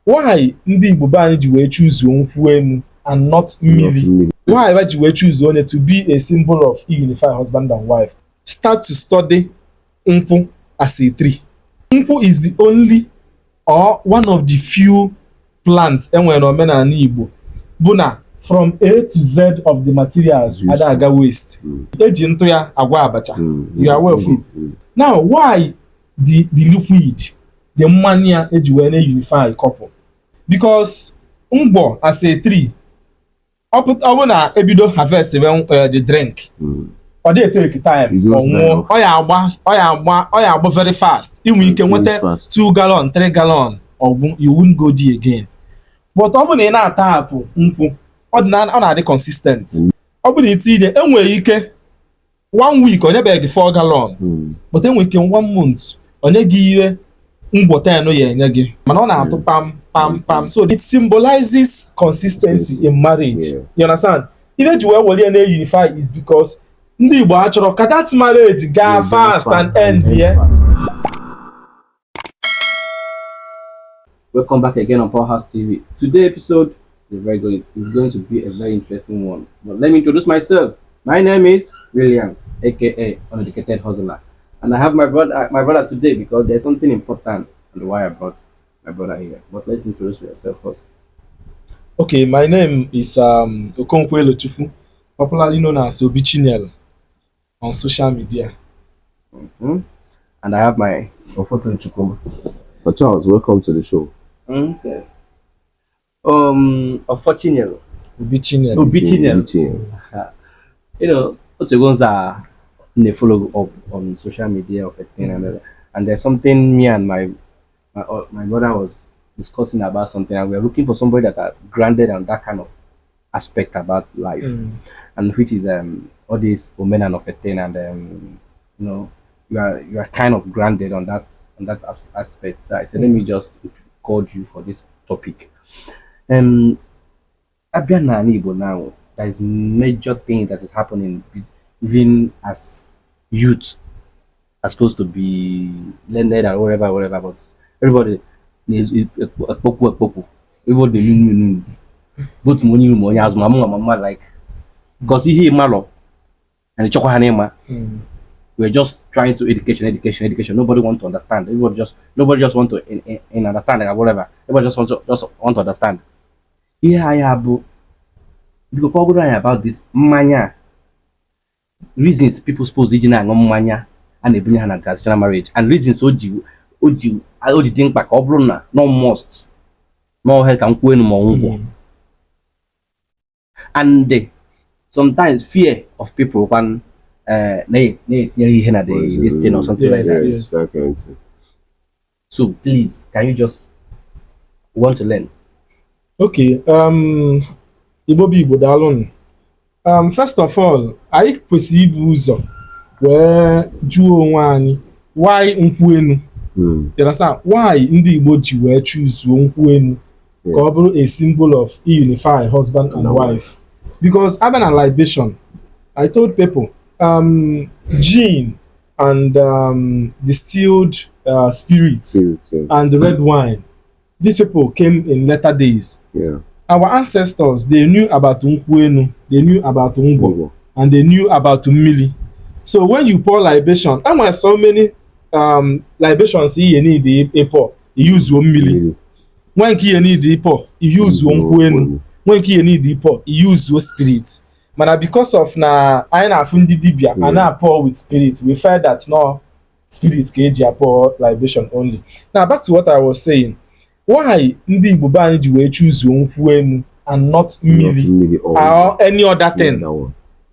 why ndị Igbo be anyị ji wee choose nkwụ enu and not mmiri? Why ji wee choose onye to be a symbol of unify husband and wife? Start to study nkwụ as a tree. Nkwụ is the only or one of the few plants enwere n'omenala Igbo bụ na from A to Z of the materials ada aga waste. Eji ntụ ya agwa abacha. You are well free. Now, why the liquid, the mmanya eji wee na-unify couple? Because ngbo as a tree, ọ bụ na ebido harvest the drink, ọ dey take time, ọ ya agba very fast. Inwe ike nweta 2 gallon, 3 gallon, you won't go there again. But ọ bụ na ị na-atapụ nkwụ, ọ na-adị consistent. Ọ bụ na itinye enwere ike 1 week onye beg 4 gallon, but enwere ike 1 month onye gị ihe ngwo 10 ya enye gị, mana ọ na-atụ pam pam pam. So it symbolizes consistency in marriage. You understand? Ihe ji wee were na unify is because ndị Igbo achọrọ ka that marriage ga fast and end here. Welcome back again on Powerhouse TV. Today's episode is going to be a very interesting one. But let me introduce myself. My name is Williams, aka Uneducated Hustler, and I have my brother today because there's something important and why I brought my brother here. But let's introduce yourself first. Okay, my name is Okonkwo Elochukwu, popularly known as Obichinel on social media. And I have my Ofoto Chukwuma. So Charles, welcome to the show. Okay. Ofotinel. Obichinel. You know, what's the ones that they follow up on social media of a thing and there's something me and my brother was discussing about something, and we're looking for somebody that are grounded on that kind of aspect about life, and which is all these women and of a thing, and you know, you are kind of grounded on that aspect. So I said, let me just call you for this topic. Abiana Igbo now, there is major thing that is happening even as youth are supposed to be learned and whatever, but everybody is a poku. Everybody knew both money as mama like because he malo and the chokohanema. We're just trying to education. Nobody want to understand. Nobody just want to in understand like whatever. Everybody just want to understand. Yeah, but because people about this mania reasons people suppose mania and they bring an traditional marriage and reasons oji think back obrona no must no help can go anymore. And sometimes fear of people when this thing or something like that. Yes. So please, can you just want to learn? Okay, Igbo daalụ. First of all, anyị kwesịrị ibu ụzọ wee jụọ onwe anyị why nkwụ enu. You understand? Why ndị Igbo ji wee choose nkwụ enu ka ọ bụrụ a symbol of unify husband and wife? Because having a libation, I told people, gin and distilled spirits and the red wine, these people came in later days. Yeah. Our ancestors, they knew about nkwenu, they knew about ngbo, and they knew about mmili. So when you pour libation, and when so many libations you need a pour, you use mmili. When you need the pour, you use nkwenu. When you need the pour, you use spirits. But because of na I na fundi dibia, and na pour with spirit, we felt that no spirits can pour libation only. Now back to what I was saying. Why ndị Igbo be anyị ji wee choose nkwụ enu and not mmiri or any other thing?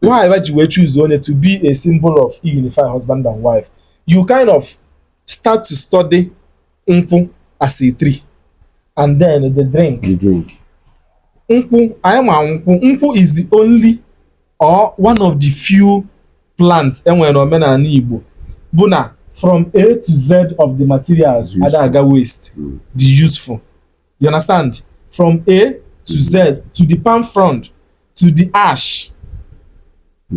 Why ji wee choose onye to be a symbol of unify husband and wife? You kind of start to study nkwụ as a tree, and then the drink. Nkwụ is the only or one of the few plants enwere n'omenala Igbo bụ na from A to Z of the materials ada aga waste, the useful. You understand? From A to Z, to the palm frond, to the ash.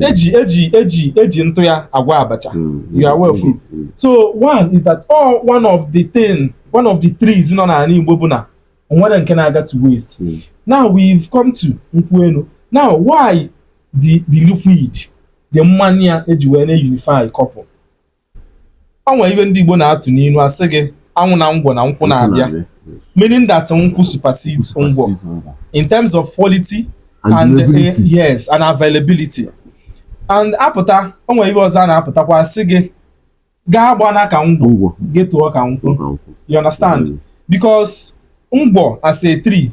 Eji ntụ ya agwa abacha. You are well free. So one is that one of the trees in n'ala Igbo bụ na onwere nke na-aga to waste. Now we've come to nkwụ enu. Now why the liquid, the mmanya eji wee na-unify couple? Onwe ibe ndị Igbo na-atụ n'inu asị gị anwụ na ngwọ na nkwụ na-abịa, meaning that nkwụ supersedes ngwọ in terms of quality and yes, and availability. And apụta onwe ibe ọzọ a na-apụtakwa asị gị gaa gbana ka ngwọ getụọ ka nkwụ. You understand? Because ngwọ as a tree,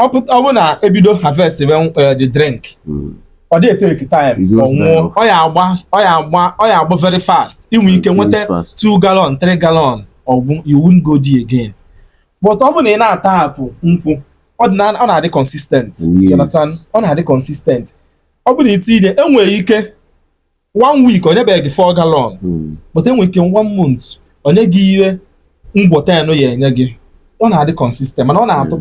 ọ bụ na ebido harvest the drink, ọ dey take time ọnwụọ, ọ ya agba very fast. Inwe ike nweta 2 gallon 3 gallon ọgwụ, you won't go there again. But ọ bụ na ị na-atapụ nkwụ, ọ na-adị consistent. You understand? Ọ na-adị consistent. Ọ bụ na itinye enwere ike 1 week onye beghị 4 gallon, but enwere ike 1 month onye gị ihe ngwọ 10 ya enye gị. Ọ na-adị consistent, mana ọ na-atụ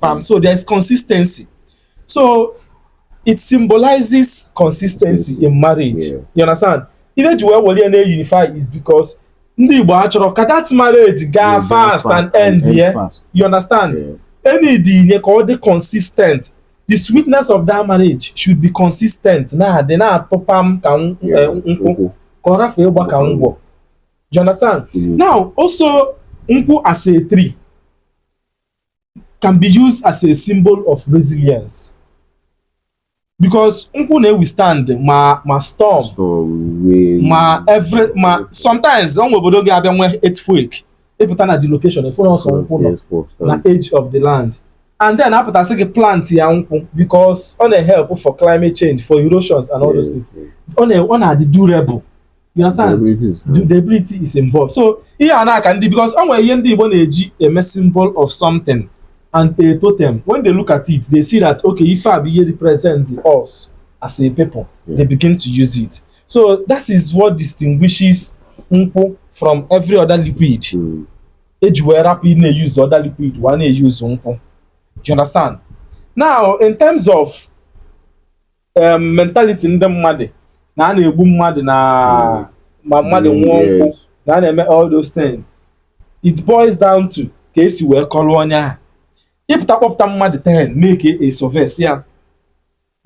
pam. So there is consistency. So it symbolizes consistency in marriage. You understand? Ihe ji wee were na-unify is because ndị Igbo achọrọ ka that marriage gaa fast and end here. You understand? Any dị ka ọ dị consistent. The sweetness of that marriage should be consistent. Na-adị na-atụ pam ka nkwụ, ka ọ rafee ịgba ka ngwọ. You understand? Now also nkwụ as a tree can be used as a symbol of resilience, because nkwụ na-withstand ma storm, ma sometimes onwe obodo ga-abịa nwee earthquake, ịpụta na the location ifụ ọsọ nkwụ nọ na edge of the land, and then apụtasị gị plant ya nkwụ because ọ na-help for climate change, for erosions and all those things. Ọ na-adị durable. You understand? Durability is involved. So ihe a na-aka ndị, because onwe ihe ndị Igbo na-eji eme symbol of something and a totem. When they look at it, they see that okay, if I be represent us as a people, they begin to use it. So that is what distinguishes nkwụ from every other liquid. Eji wee rapụ na-use other liquid, one na-use nkwụ. Do you understand? Now, in terms of mentality ndị mmadụ, na na-egbu mmadụ na ma mmadụ nwụọ nkwụ, na na-eme all those things, it boils down to ka esi wee kọrọ onye ahụ. Ịpụta kpọpụta mmadụ 10, make a survey ya,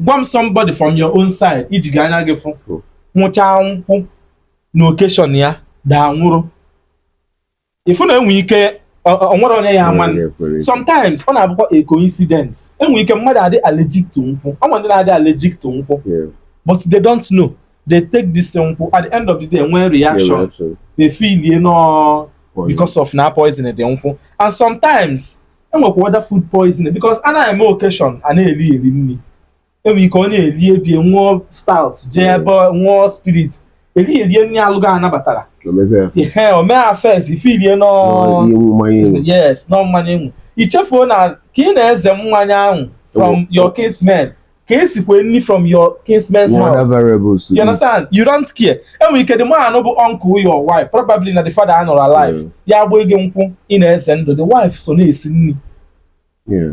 gwa m somebody from your own side iji ga anya gị fụ nwụchaa nkwụ na occasion ya daa nwụrụ. Ifu na enwe ike onwere onye ya aman. Sometimes ọ na-abụkwa a coincidence. Enwe ike mmadụ adị allergic to nkwụ, ọ ndị na-adị allergic to nkwụ, but they don't know. They take this nkwụ, at the end of the day when reaction they feel because of na poison the nkwụ. And sometimes enwekwa other food poisoning, because a na-eme occasion a na-eli nri. Enwe ike ọ na-eli ebie nwụọ stout jee ebe nwụọ spirit, eli nri alụgo anabatara o mee affect ifilie yes no mmanya enwu. Ichefuo na ka ị na-eze mmanya ahụ from your kinsmen, ka esikwe nri from your kinsman's house. You understand? You don't care. Enwe ike the man bụ uncle your wife, probably na the father anọrọ alive, ya agba ego nkwụ ị na-eze ndụ, the wife so na-esi nri.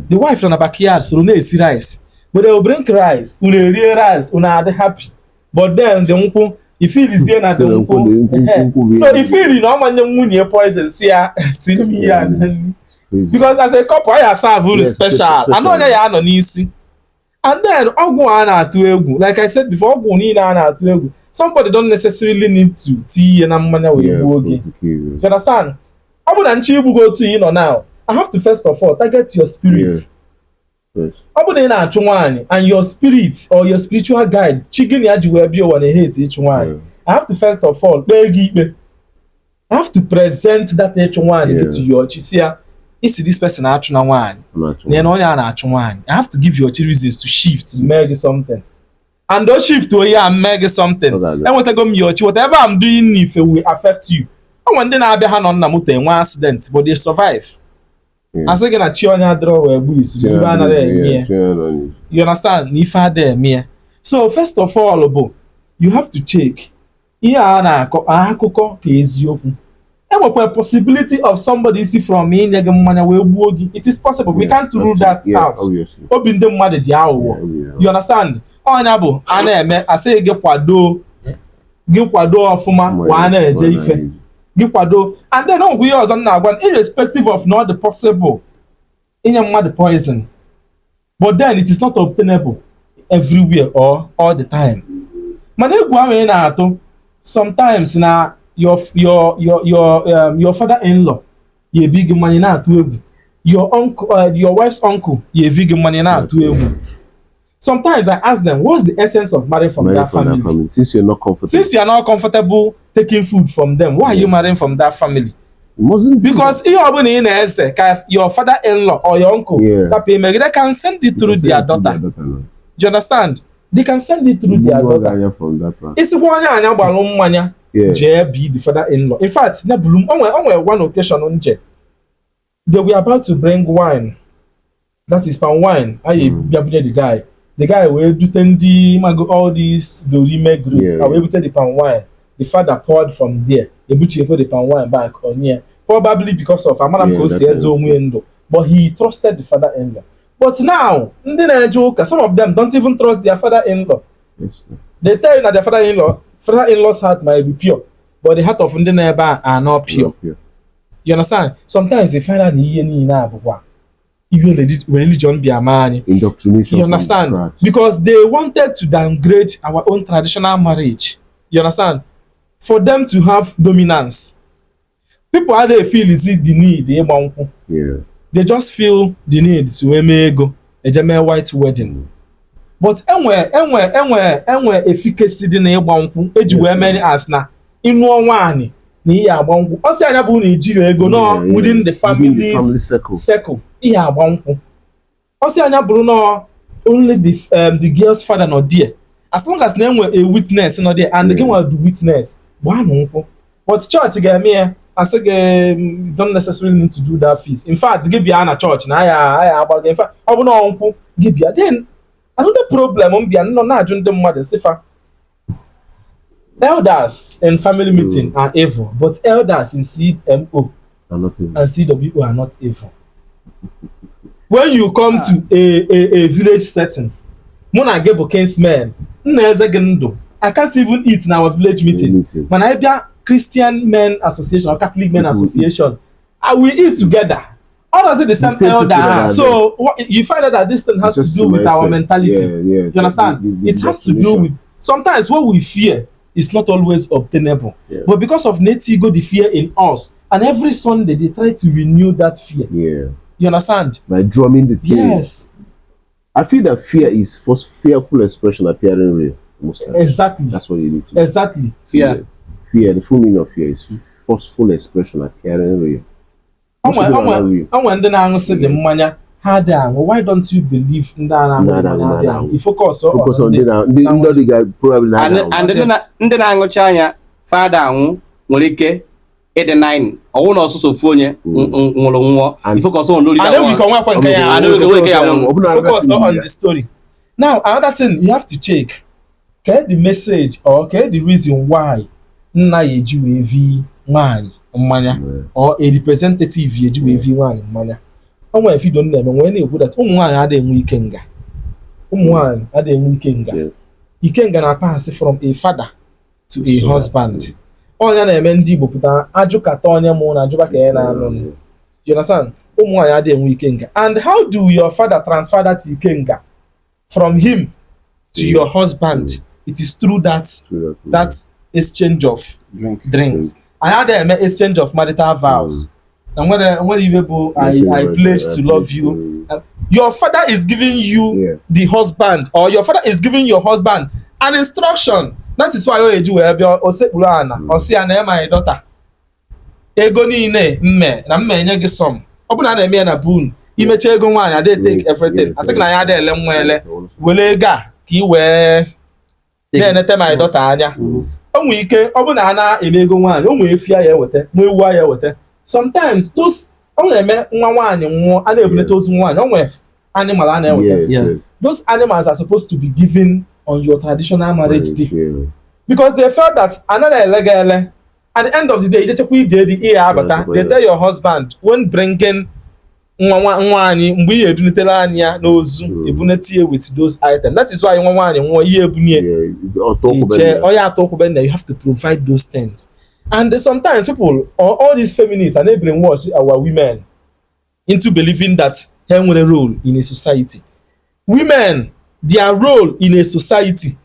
The wife na backyard so na-esi rice, but they will bring rice, unu erie rice, unu adị happy, but then the nkwụ ifilizie na the nkwụ. So ifili na ọmanye nwunye poison si ya tiri m ya, because as a couple I serve special, anọ onye ya anọ n'isi. And then ọgwụ a na-atụ egwu, like I said before, ọgwụ niile a na-atụ egwu, somebody don't necessarily need to tie na mmanya wee gbuo gị. You understand? Ọ bụ na nchi igbugo otu ị nọ now, I have to first of all target your spirit. Ọ bụ na ị na-achụ nwaanyị and your spirit or your spiritual guide chi gị na ya ji wee bịa ụwa na-hate ịchụ nwaanyị, I have to first of all kpee gị ikpe. I have to present that ịchụ nwaanyị to your chi, si ya isi this person na-achụ na nwaanyị na onye a na-achụ nwaanyị. I have to give you reasons to shift, to make something, and those shift to ya and make something. Enwetago m your chi, whatever I'm doing if it will affect you. Onwe ndị na-abịa ha nọ nna moto enwe accident but they survive. Asị gị na chi onye adịrọ wee gbu isu ebe anaghị eme ya. You understand? Na ife adịghị eme ya. So first of all bụ you have to check ihe a na-akọ akụkọ ka eziokwu. Enwekwa possibility of somebody see from inye gị mmanya wee gbuo gị. It is possible. We can't rule that out. Obi ndị mmadụ dị aghụghọ. You understand? Ọnya bụ a na-eme asị gị kwado ọfụma wa na-eje ife gị kwado, and then ọgwụ ihe ọzọ na-agwa, irrespective of not the possible inye mmadụ poison, but then it is not obtainable everywhere or all the time. Mana egwu ahụ ị na-atụ sometimes na your father-in-law ya ebi gị mmanya na-atụ egwu, your uncle your wife's uncle ya ebi gị mmanya na-atụ egwu. Sometimes I ask them, what's the essence of marrying from that family? Since you're not comfortable. Since you are not comfortable taking food from them, why are you marrying from that family? Because your father-in-law or your uncle, they can send it through their daughter. Do you understand? They can send it through their daughter. It's one be the father-in-law. In fact, on one occasion, they were about to bring wine. That is palm wine. The guy will do all these dorime group. I will the palm wine. The father poured from there. They put the palm wine back on here. Probably because of window. But he trusted the father-in-law. But now, some of them don't even trust their father-in-law. They tell you that their father-in-law's heart might be pure, but the heart of the neighbor are not pure. You understand? Sometimes you find out religion be a man. Indoctrination. You understand? Because they wanted to downgrade our own traditional marriage. You understand? For them to have dominance. People how they feel is it the need? They just feel the need to make a white wedding. But enwe efficacy dị na ịgba nkwụ eji wee mere as na inu ọnwa ni ihe agba nkwụ. Ọ sị anya bụ na ejiri ego no within the family circle ihe agba nkwụ. Ọ sị anya bụrụ no only the girl's father no there. As long as na enwe a witness no there and the girl will do witness. Gba nkwụ. But church ga-eme ya asị gị don't necessarily need to do that feast. In fact, gị bịa na church na aya agba. In fact, ọ bụ na nkwụ gị bịa then another problem elders in family meeting are evil, but elders in CMO and CWO are not evil. When you come to a village setting, Mona Gebo kinsmen, I can't even eat in our village meeting. When I be a Christian men association or Catholic men association, we eat together. How does it the same elder? So you find out that this thing has to do with our mentality. You understand? It has to do with sometimes what we fear is not always obtainable. But because of ego, the fear in us, and every Sunday they try to renew that fear. You understand? By drumming the fear. Yes. I feel that fear is first fearful expression appearing real. Most times. Exactly. That's what you need to do. Exactly. Fear. The full meaning of fear is forceful expression appearing real. And when the Nango said the mmanya had why don't you believe in that? You focus on the guy probably and then Nango China father Molike 89 or one also phone and focus on focus on the story. Now another thing you have to check the message or the reason why na yeji evi man mmanya or a representative yeji evi one mmanya. Onwe if you don't know when you put that ụmụnwaanyị adịghị enwe ikenga. Ụmụnwaanyị adịghị enwe ikenga. Ikenga na pass from a father to a husband. Onya na-eme ndị Igbo pụta ajụkata onye mụ na ajụba ka ya na-anụ. You understand? Ụmụnwaanyị adịghị enwe ikenga. And how do your father transfer that ikenga from him to your husband? It is through that exchange of drinks. I had an exchange of marital vows. And when you able, I pledge to love you. Your father is giving you the husband, or your father is giving your husband an instruction. That is why you do or see my daughter. Ego niile mme na mme enye gị some. Ọ bụ na na-eme na boon. Imecha ego nwaanyị they take everything. Asị na ya ada ele nwa ele. Wele ego a ka I wee na-enete my daughter anya. Onwe ike ọ bụ na na-eme ego nwaanyị, onwe efi ya ewete, nwa ewu ya ewete. Sometimes those na-eme nwa nwaanyị nwụọ a na-ebunete ozu nwaanyị, onwe animal a na-ewete. Those animals are supposed to be given on your traditional marriage day. Because they felt that another illegal at the end of the day, they tell your husband when bringing nwanyi mgbe ihe edunetela anya n'ozu ebunetie with those items. That is why nwanyi nwo ihe ebunie you have to provide those things. And sometimes people or all these feminists are brainwash our women. into believing that ha nwere role in a society. Women, their role in a society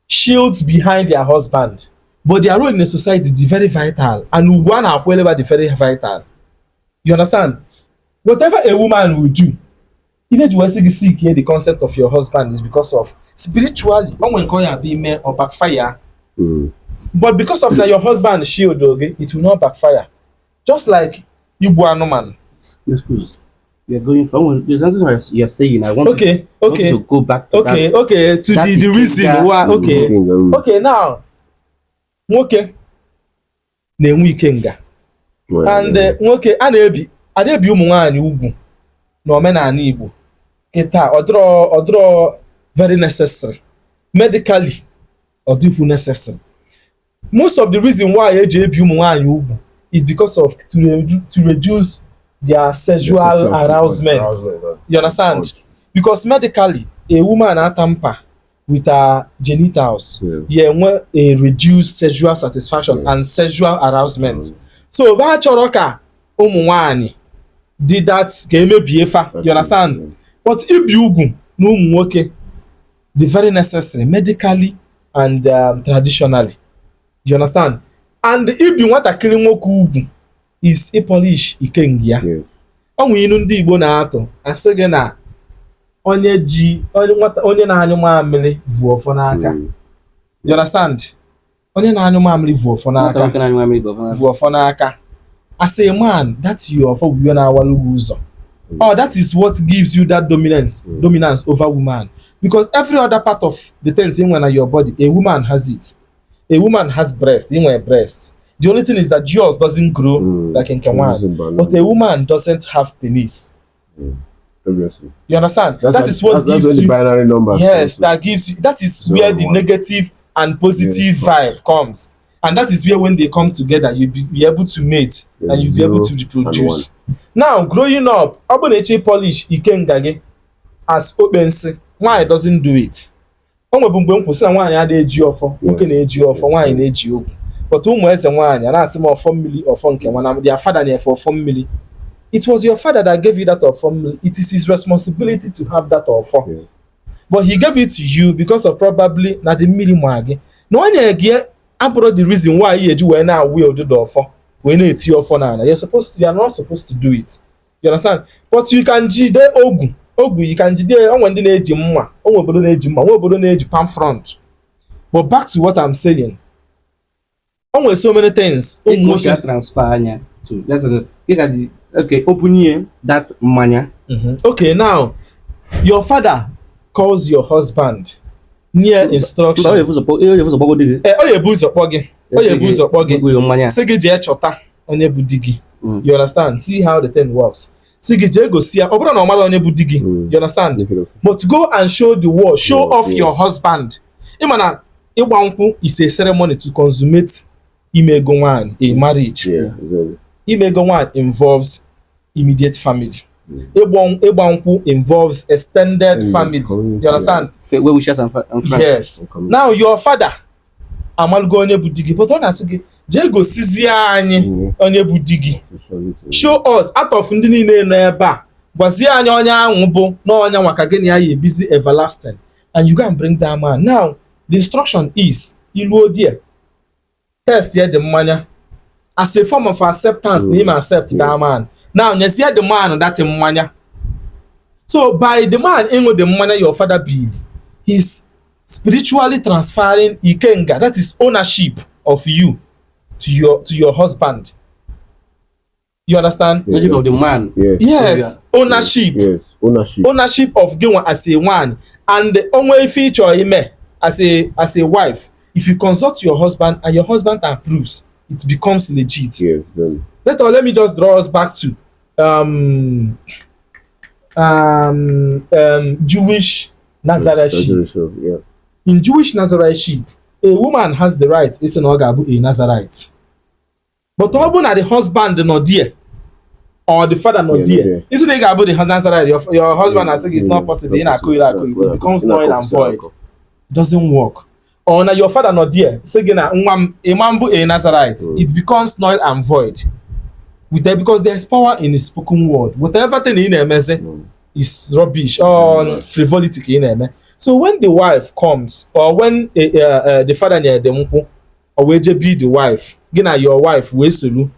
shields behind their husband, but their role in a society is very vital, and one are whatever very vital. You understand? Whatever a woman will do, even you seek here the concept of your husband is because of spiritually, when call your female or backfire. But because of that, your husband shield, okay, it will not backfire. Just like you are no man. Excuse. You're going from there's something you're saying. I want to go back to the reason why. Okay, now nwoke na-enwe ikenga, and nwoke a na-ebi ụmụ nwaanyị ugwu na omenala Igbo kịta ọdụrọ very necessary medically, or deeply necessary. Most of the reason why eji ebi ụmụ nwaanyị ugwu is because of to reduce their sexual arousement. You understand? Because medically, a woman tamper with her genitals, when a reduced sexual satisfaction and sexual arousement. So that choroka ụmụ did that game BFA. You understand? But if you no nwoke, the very necessary medically and traditionally. You understand? And if you want to kill nwoke is a Polish ikengia. Onwe inu ndị Igbo na-atụ asị gị na onye na-anyụ mamịrị vu ọfọ n'aka. You understand? Onye na-anyụ mamịrị vu ọfọ n'aka. As a man, that's your ọfọ bụ na awalu ụzọ. Oh, that is what gives you that dominance over woman. Because every other part of the things in your body, a woman has it. A woman has breast, in her breast. The only thing is that yours doesn't grow like in Kenwan. But a woman doesn't have penis. Obviously. You understand? That's that is what gives when you. The binary number. Yes, that gives you. That is where the negative and positive vibe comes. And that is where when they come together, you'll be able to mate and you'll be able to reproduce. Now, growing up, Oboneche Polish Ikengage as Obense, why doesn't do it? Onwe bụ mgbe m kwụsị na nwaanyị adịghị eji ọfọ, nwoke na-eji ọfọ, nwaanyị na-eji ogwu. But ụmụ eze nwaanyị a na-asị m ọfọ mmiri ọfọ nke nwana, their father na-efe ọfọ mmiri. It was your father that gave you that ọfọ mmiri. It is his responsibility to have that ọfọ. Yeah. But he gave it to you because of probably na the mmiri nwa gị. Na onye gị abụrụ the reason why you eji wee na-wield the ọfọ, wee na-eti ọfọ n'ala. You are not supposed to do it. You understand? But you can jide ogwu. You can jide onwe ndị na-eji mma, onwe obodo na-eji mma, onwe obodo na-eji palm front. But back to what I'm saying. Onwe so many things. Transfer anya to open here that manya. Okay, now your father calls your husband near instruction. Oye you understand? See how the thing works. You understand? But go and show the world, show off your husband. Imana is a ceremony to consummate Imegonwan, a marriage. Imegonwan involves immediate family. Ebanku involves extended family. You understand? Say well wishes and friends. Yes. Now your father, Amalgo Budigi, but on as Jego Siziani onye budigi. Show us out of ndini neba. Waziani onya ngubo no onya wakageni aye busy everlasting. And you go and bring that man. Now the instruction is ilu dear. Test here the mania as a form of acceptance, him accept that man. Now you see the man that in mania. So by the man in the money your father build, he's spiritually transferring ikenga, that is ownership of you to your husband. You understand? Yes. Ownership of the man. Yes, ownership. Yes, ownership. Ownership of Gilwan as a one, and the only feature him as a wife. If you consult your husband and your husband approves, it becomes legit. Yes. Let me just draw us back to Jewish Nazarite. Yeah. In Jewish Nazarite, a woman has the right, it's an orgabu a Nazarite. But how the husband not dear? Or the father not dear? Isn't it about the Nazarite? Your husband has said it's not possible. It becomes null and void. It doesn't work. Or now your father not dear. Say a mambu a Nazarite. It becomes null and void. with them because there's power in the spoken word. Whatever thing in a is rubbish or frivolity in a. So when the wife comes, or when the father near the uncle, or where be the wife, your wife, where you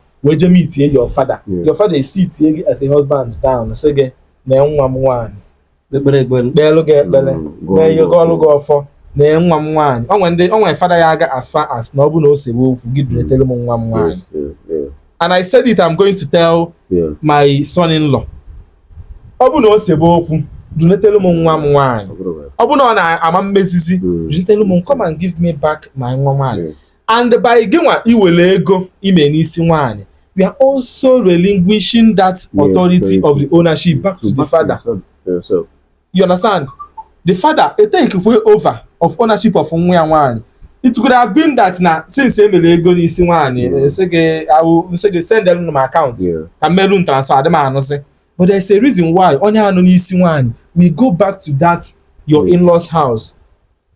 meet your father. Your father is seated as a husband down. So again, one. The you go for the one. Oh, when my father yaga as far as no say will give the tell one. And I said it, I'm going to tell my son-in-law. Obu say do not tell him one. Obu no na amamesizi. Do tell him come and give me back my one. And by giving you will go imenisi one. We are also relinquishing that authority of the ownership back to the father. You understand? The father, it take away over of ownership of one. It could have been that now since Emily go is one, say I will say send them to my account and mail transfer them and say. But there's a reason why on your one we go back to that your in-laws house.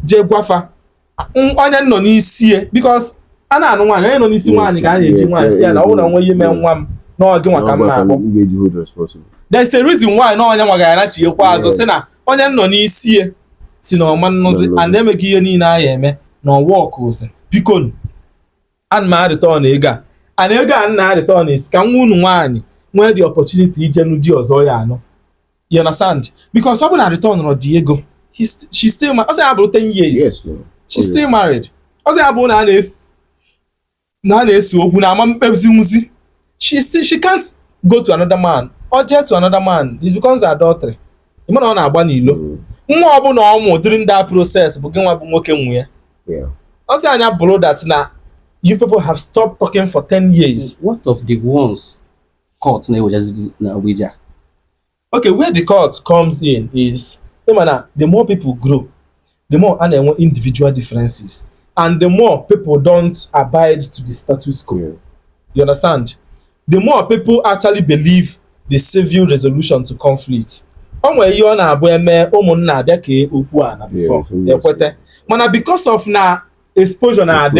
Je guafa on no ni see because ana no one no ni see one ga eji one see na wo na won ye men nwam na o ge wa ka ma abo. There's a reason why no onye waga na chi ekwa azo se na onye no ni sie si na o man no se and emeka ihe ni na ya eme no work ozi bikon and ma return ega and ega na return is ka nwunu nwani when the opportunity ijenu di ozo ya no. You understand? Because someone na return no Diego, she's still married. Also about 10 years. Yes, no. She's still married. Also about na okwu na amampezimuzi. She can't go to another man or jet to another man. It becomes adultery. You know na agba n'ilo. Nwa obu na omu during that process bu genwa bu nwoke nwe ya. Yeah. Also anya below that na you people have stopped talking for 10 years. What of the ones caught na just na Ouija? Okay, where the court comes in is the more people grow, the more individual differences, and the more people don't abide to the status quo. Yeah. You understand? The more people actually believe the civil resolution to conflict. Before, because of na exposure na and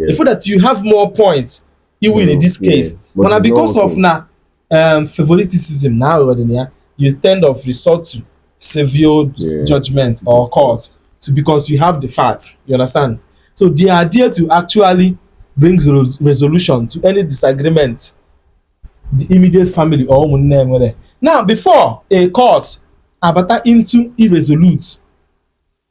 if that you have more points, you win in this case. But because of now favoritism now you tend of resort to civil judgment or court because you have the fact. You understand? So the idea to actually bring resolution to any disagreement, the immediate family or now before a court about into irresolute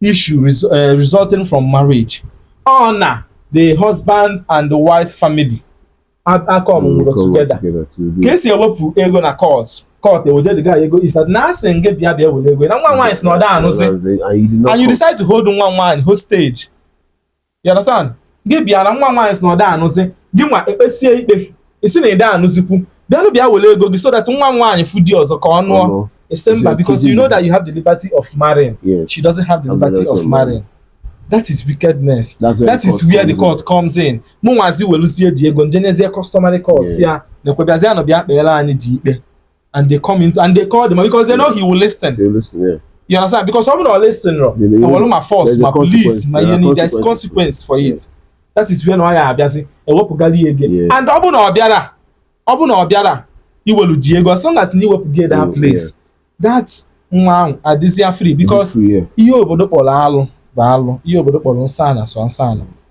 issue resulting from marriage. Honor the husband and the wife family come together. Case you work ego na court they will the guy ego is that nothing get bia with ego. Now one is not down, and you decide to hold one hostage. You understand? Get bia na one is not down, say give one esie ikpe. Isi na down zipu. Then bia with ego so that one food yours or no. Because you know that you have the liberty of marrying. She doesn't have the liberty of marrying. That is wickedness. That is where the court comes in. Mwazi welusie Diego Genesia customary courts here. And they come in and they call them because they know he will listen. You understand? Because someone will listen. My force, my police, there's consequence for it. That is where I have and Obuna Obiara, you will Diego as long as you will get that place. That's one adisia free because you obodo polalo.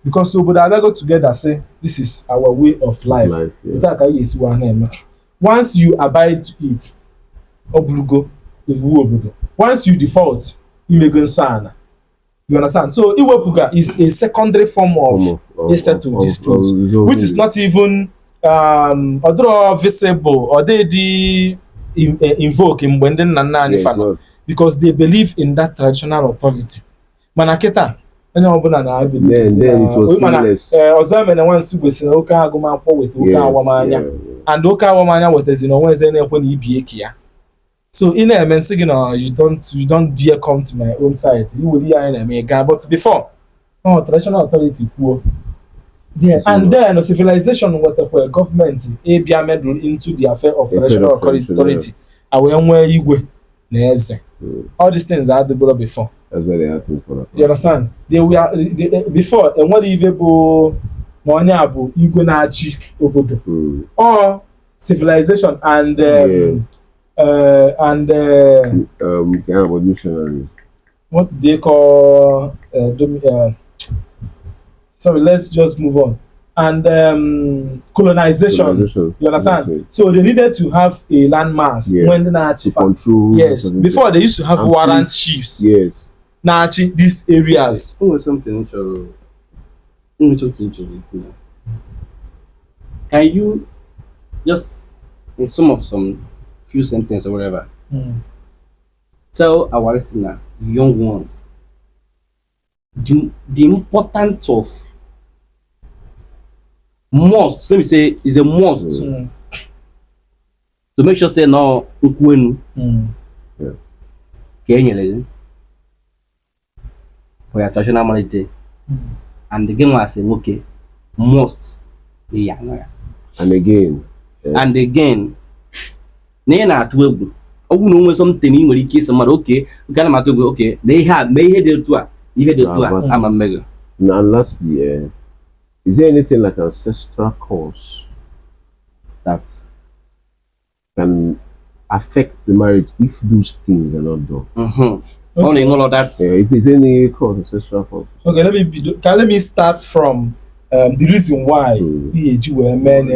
Because we would go together say this is our way of life. Once you abide to it, once you default, you may go sana. You understand? So Iwepuga is a secondary form of a settled dispute, which is not even although visible or they invoke in Benden because they believe in that traditional authority. Manaketa onye ọbụla na-abịa then it was seamless. Ọzọ mere nwa nsugbe si na oke agụmakwụkwọ weta oke awamanya and oke awamanya wetezi na onwe eze na-ekwe na ibi eki ya. So ị na-eme nsị gị na you don't dare come to my own side. You will hear na-eme ga but before traditional authority kwuo. And then civilization wetakwa government bịa meddle into the affair of traditional authority. Awe nwe igwe na eze. All these things are developed before. That's why they have things for that. You understand? Before enwere ive bụ ma onye a bụ igwe na-achị obodo or civilization and what do they call sorry, let's just move on. And colonization. You understand? Okay. So they needed to have a landmass when they to control. yes, before they used to have warrant chiefs. Yes. Now actually these areas. Something can you just in some few sentences or whatever tell our listener, young ones, the importance of must, let me say, is a must to make sure say no for your traditional marriage and the game was saying okay must be and again na atụ egwu ogwu na onwe something ị nwere ike isi mmadụ okay kana matụ egwu okay na ihe dị otu a ama mmego. And lastly, is there anything like ancestral cause that can affect the marriage if those things are not done? Only all of that. If there's any cause, ancestral cause. Okay, let me start from the reason why PhD were men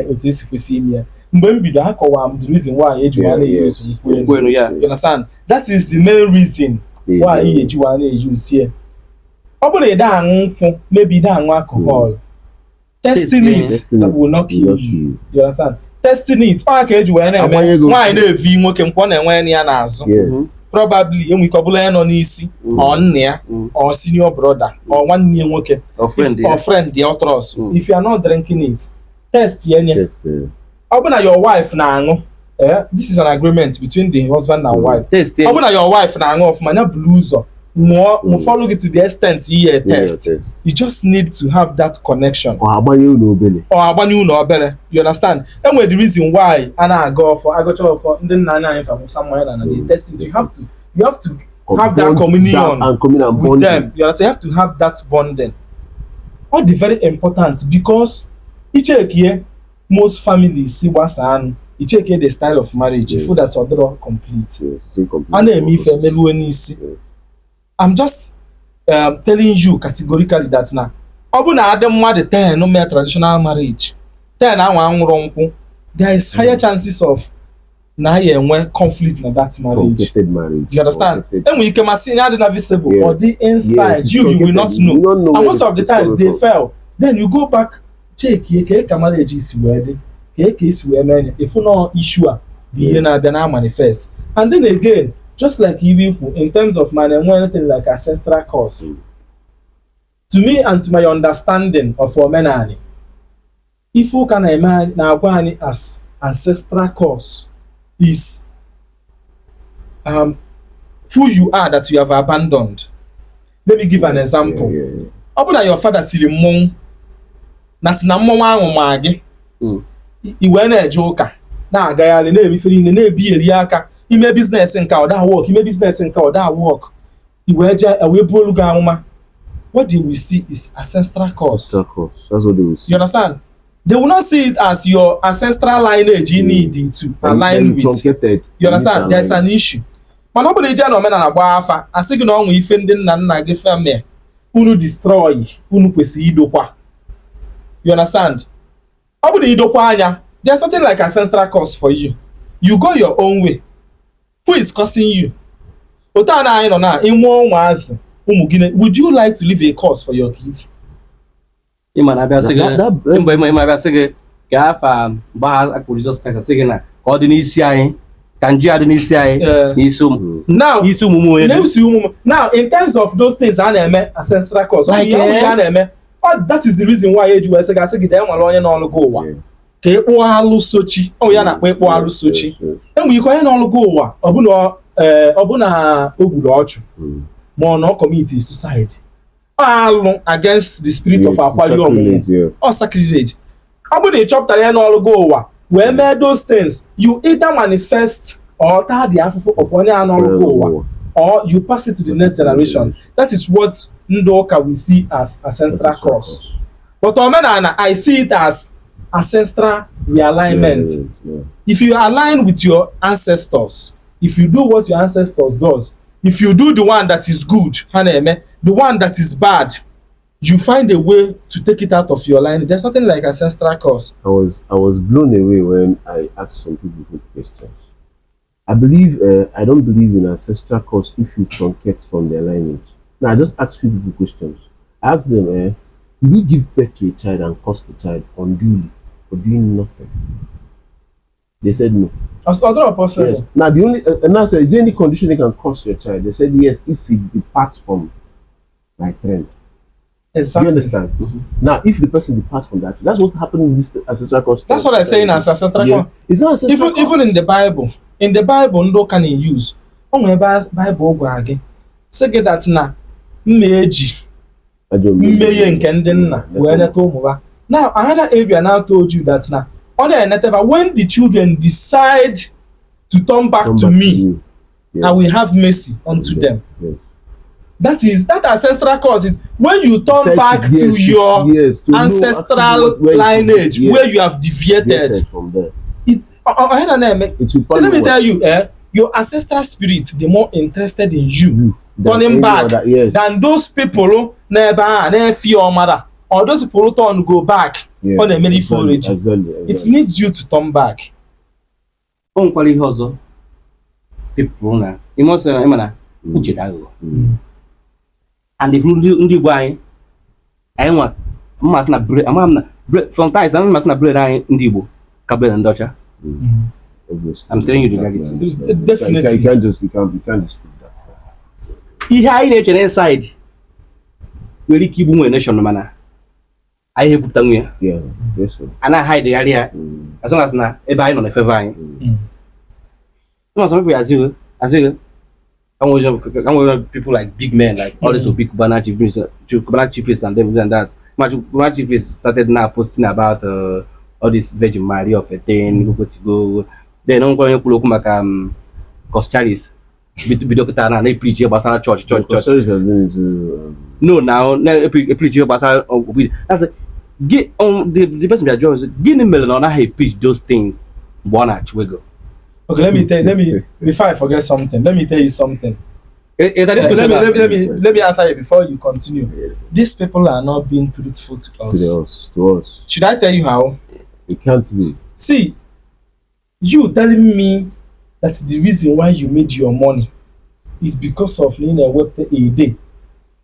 mgbe m bido akọwa m the reason why eji wa na-use nkwenu. You understand? That is the main reason why eji wa na-use here. Ọ bụrụ na ị da aṅụ nkwụ, maybe ị da aṅụ alcohol, testing it will not kill you. You understand? Testing it, ọ ka eji wa na-eme nwaanyị na-evi nwoke mkpọ na-enwe ya n'azụ. Probably enwe ike ọ bụla ya nọ n'isi or nne ya or senior brother or nwanne ya nwoke or friend ya trust. If you are not drinking it, test ya nye. Ọ bụ na your wife na-aṅụ, this is an agreement between the husband and wife. Ọ bụ na your wife na-aṅụ ọfụma ya bulu ụzọ mo follow it to the extent you test. You just need to have that connection. Or agbanye unu obere. You understand? And with the reason why I go for ndị nna anyị from somewhere and they testing. You have to have that communion and with them. You understand? You have to have that bonding. All the very important because you check here most families see what's on. You check here the style of marriage. Yes. That's all complete. I'm just telling you categorically that now. Ọ bụ na adị mmadụ 10 no mere traditional marriage 10 anwa anwụrụ nkwụ, there is higher chances of na ya enwe conflict na that marriage. You understand? Enwe ike masị ya dị na visible or the inside you will not know. And most of the times they fail. Then you go back check ye ka marriage is where ka is where if no issue the ihe na-abịa na manifest. And then again, just like Igbo, in terms of man and anything like ancestral cause. To me and to my understanding of Omenani, if you can imagine now as ancestral cause is who you are that you have abandoned. Let me give an example. Open your father till mong that na mwa magi. Iwe na ejoka na agayali na ebiferi na ebi eri aka. Ime business nka or that work, ime business nka or that work. Iweja awe bolu ga anwuma. What they will see is ancestral cause. That's what they will see. You understand? They will not see it as your ancestral lineage you need to align with. You understand? There's an issue. But nobody just no men na agba afa. Asị gị na ọnwụ ife ndị nna nna gị family unu destroy, unu kwesị idokwa. You understand? Ọ bụ na idokwa anya, there's something like ancestral cause for you. You go your own way. Who is causing you? Ota na anyị nọ na ịmụọ ụmụazị ụmụ gị. Would you like to leave a cause for your kids? Ima na abịa sị gị ima abịa sị gị ka afa gbaa akpụ Jesus Christ sị gị na ka ọ dị n'isi anyị ka nji adị n'isi anyị n'isi ụmụ. N'isi ụmụ onye. Now in terms of those things a na-eme ancestral cause, like a na-eme, that is the reason why eji wee sị gị asị gị dee nwere onye n'ọlụgụ ụwa ka ịkpụ alụ sochi. Ọ ya na-akpọ ịkpụ alụ sochi. Enwere ike onye n'ọlụgụ ụwa ọ bụ na o gburu ọchụ ma ọ na commit suicide. Alụ against the spirit of akwali ọmụmụ or sacrilege. Ọ bụ na ị chọpụtara ya n'ọlụgụ ụwa wee mee those things, you either manifest or taa the afụfụ of onye a n'ọlụgụ ụwa or you pass it to the next generation. That is what Ndoka we see as ancestral curse. But omenana, I see it as ancestral realignment. If you align with your ancestors, if you do what your ancestors does, if you do the one that is good, the one that is bad, you find a way to take it out of your line. There's nothing like ancestral curse. I was blown away when I asked some people good questions. I don't believe in ancestral curse if you truncate from their lineage. Now I just asked few people questions. I asked them, will you give birth to a child and curse the child unduly for doing nothing? They said no. As other possible. Yes. Now the only and I said, is there any condition they can curse your child? They said yes, if it departs from my trend. Exactly. You understand? Now, if the person departs from that, that's what happened in this ancestral curse. That's what I'm saying as ancestral curse. It's not ancestral curse. Even in the Bible, no can use. Bible again. Say that na mmeji mmeye nke ndị nna wee neta ụmụ. Now another area now told you that now when the children decide to turn back to me, I will have mercy unto them. That ancestral cause is when you turn back to your ancestral lineage where you have deviated from there. Let me tell you, your ancestral spirit, the more interested in you turning back than those people never fear or mother, or those people who turn go back on a many forage. It needs you to turn back. People na emotional emana uche dago. And if ndị Igbo anyị nwa mmasị na bread, sometimes I'm mmasị na bread anyị ndị Igbo ka bread ndị ọcha. I'm telling you the reality. Definitely. You can't dispute that. Ihe anyị na-eche inside nwere ike igbu nwe nation mana anyị ekwupụta nwe ya. Ana hide ya as long as na ebe anyị nọ na favor anyị. Some people as people like big men, like all these big Kubana chiefs and them and that. Kubana chiefs started now posting about all this Virgin Mary of a thing, go. Then I'm going to look back Costaris. Bidokita and they preach about church. Costaris has been into no now preach about that's get on the person that joins get the melon on how he preach those things. One at Wiggle. Okay, let me before I forget something, let me tell you something. Let me answer you before you continue. These people are not being truthful to us. To us. Should I tell you how? It can't be. See, you telling me that the reason why you made your money is because of a day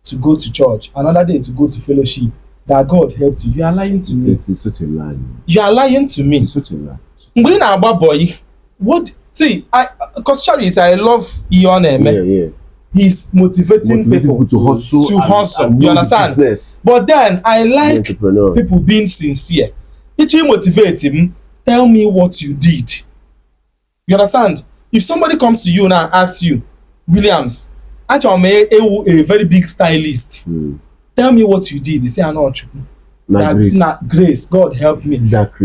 to go to church, another day to go to fellowship, that God helped you. You are lying to me. It's such a lie. You are lying to me. It's such a lie. When I'm a boy, what? See, because Charlie, I love Ion. Yeah. He's motivating people to hustle. You understand? Business. But then I like people being sincere. If you motivate him, tell me what you did. You understand? If somebody comes to you now and asks you, Williams, actually I'm a very big stylist. Tell me what you did. You say, I'm not grace. God help me.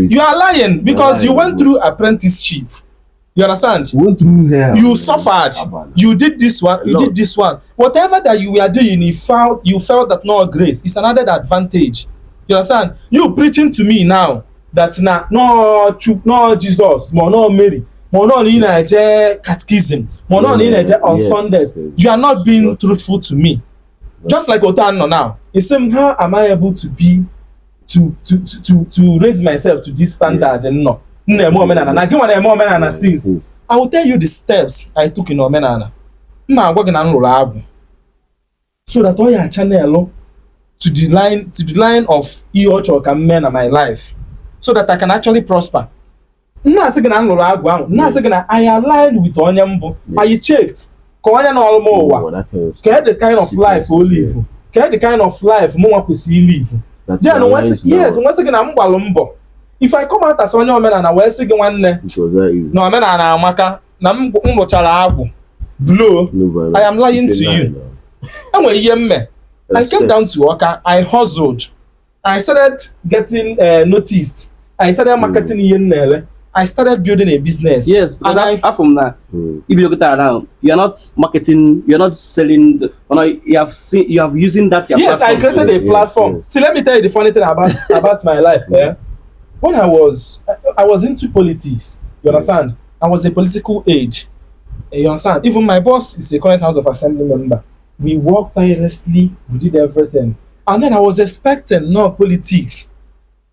You are lying because you went through apprenticeship. You understand? You suffered. You did this one. You did this one. Whatever that you were doing, you felt that no grace. It's another advantage. You understand? You preaching to me now that no Jesus, no Mary, no catechism, no on Sundays. You are not being truthful to me. Just like Otano now. It's how am I able to be to raise myself to this standard and no. I will tell you the steps I took in Omenana. So that all your channel to the line of Iocho men in my life, so that I can actually prosper. I aligned with Onyambo. I checked. Get the kind of life we live. Get the kind of life more we see live. Then once again I'm balumbo. If I come out as onye omenana wee sị gị nwanne na omenana amaka na m rụchara agwụ blow, I am lying to you. Enwere ihe mme. I came down to Oka, I hustled, I started getting noticed, I started marketing ihe nnele, I started building a business. Yes, because and apart from that, if you look at that around, you're not marketing, you're not selling. You have using that. Your yes, I platform. created a platform. See, let me tell you the funny thing about my life. When I was into politics, you understand? I was a political aide. You understand? Even my boss is a current House of Assembly member. We worked tirelessly, we did everything. And then I was expecting no politics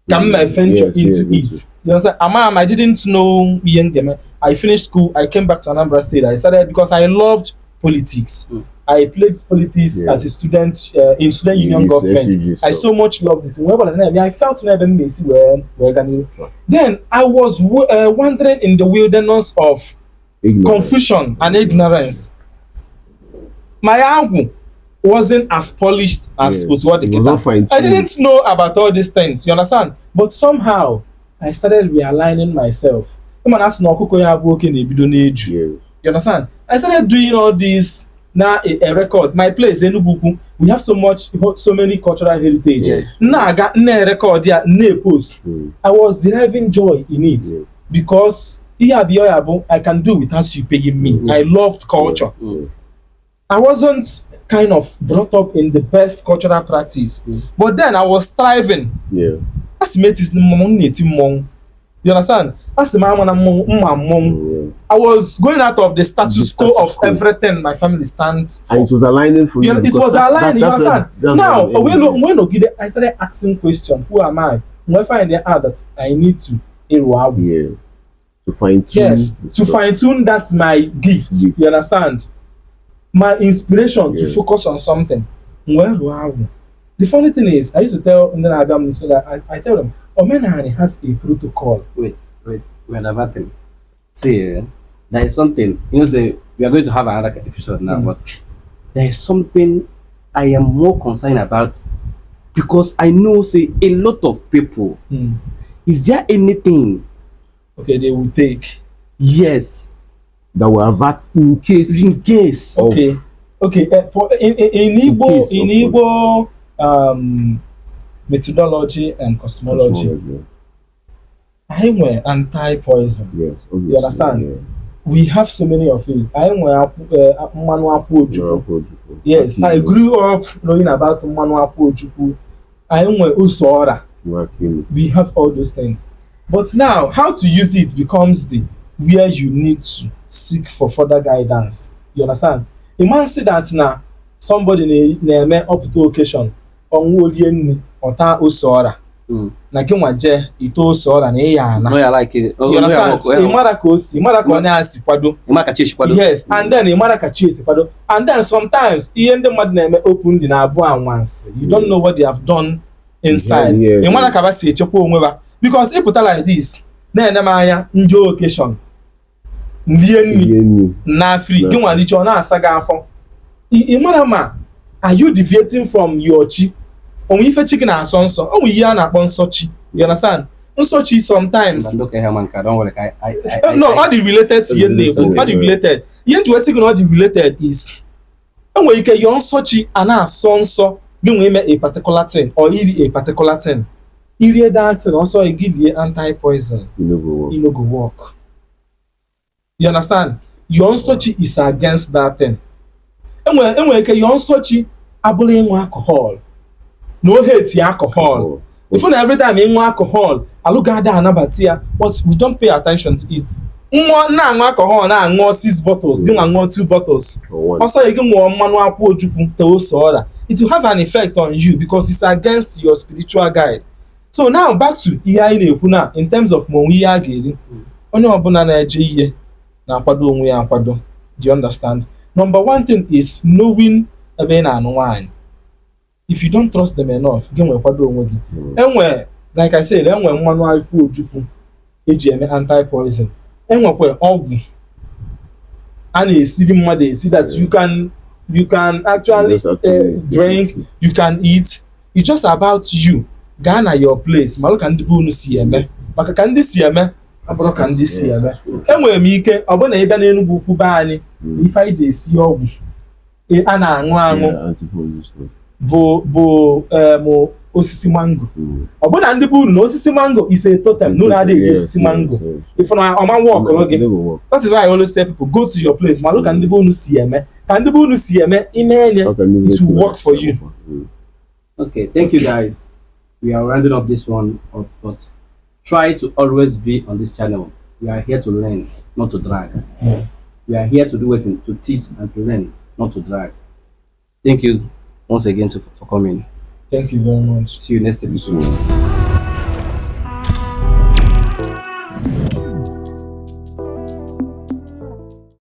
can venture into it. You understand? I didn't know young. I finished school, I came back to Anambra State. I started because I loved politics. I played politics as a student in student union government. I so much loved it. I felt then I was wandering in the wilderness of confusion and ignorance. My uncle wasn't as polished as what the I didn't know about all these things, you understand? But somehow I started realigning myself. You understand? I started doing all this. Now a record. My place Enugu, we have so many cultural heritage. Now I got a record here, post. I was deriving joy in it because I can do without you paying me. I loved culture. I wasn't kind of brought up in the best cultural practice, but then I was striving. That's you understand? That's I was going out of the status quo of everything my family stands for. And it was aligning for you. It was aligning, you understand? Now, when I started asking questions, who am I? When I find out that I need to to fine tune. Yes, to fine tune, that's my gift. You understand? My inspiration to focus on something. Well, the funny thing is, I used to tell so that I tell them, Omenani has a protocol. Wait, another thing. See, there is something, say we are going to have another episode now, but there is something I am more concerned about because I know, say, a lot of people. Is there anything? Okay, they will take. Yes. That will avert in case. Okay. In Igbo, methodology and cosmology. I were anti-poison. Yes, you understand? Yeah. We have so many of it. I were yes, I grew up knowing about Manuel Pojuku. I were Usora. We have all those things. But now, how to use it becomes where you need to seek for further guidance. You understand? A man say that now somebody na up to occasion on wodieni ota usora na kinwaje ito usora na ya na no ya like it. You understand? Imara ka onye asikwado yes, and then imara ka chi asikwado, and then sometimes ihe ndị mmadụ na-eme open dị na abu anwansi. You don't know what they have done inside. Imara ka ba si echekwa onwe ba because if put like this na-ene m anya ndị occasion ndị enyi na free kinwa richo na asaga afọ. Imarama, are you deviating from your chi? Only if a chicken and son, only yan upon such. You understand? Such sometimes. Look at him, don't worry. No, all the related to your neighbor. All the related. Yet to a second, all the related is. And when you get your such and son, so you will make a particular thing or eat a particular thing. You hear that and also I give you anti-poison. You know, go work. You understand? Your such is against that thing. And when you on such abolition alcohol, no hate alcohol. If every time in alcohol, I look at that anabatia, but we don't pay attention to it. More now alcohol now more 6 bottles, give more 2 bottles. Also, you give more manual it will have an effect on you because it's against your spiritual guide. So now back to in terms of money again. Only abuna na eje na kwado onwe ya kwado. Do you understand? Number one thing is knowing ebe na wine. If you don't trust them enough, anyway, like I said, manual anti-poison. And see that you can actually drink, you can eat. It's just about you. Ghana your place. Maluka ndi bunu CMA. Maka kandi CMA. Abro kandi CMA. Enwe m ike obona ebe na Enugu kwuba anyị if I dey see ogwu. A na anu anu. Bo osisi mango ọ bụ na ndị bụ unu na osisi mango is a totem na unu adịghị osisi mango if na ọma wọkụrụ gị. That is why I always tell people go to your place ma look ka ndị bụ unu si eme ka ndị bụ unu si eme ime enye it will work for you. Okay, thank you guys. We are rounding up this one up, but try to always be on this channel. We are here to learn, not to drag. We are here to do it, to teach and to learn, not to drag. Thank you once again for coming. Thank you very much. See you next episode.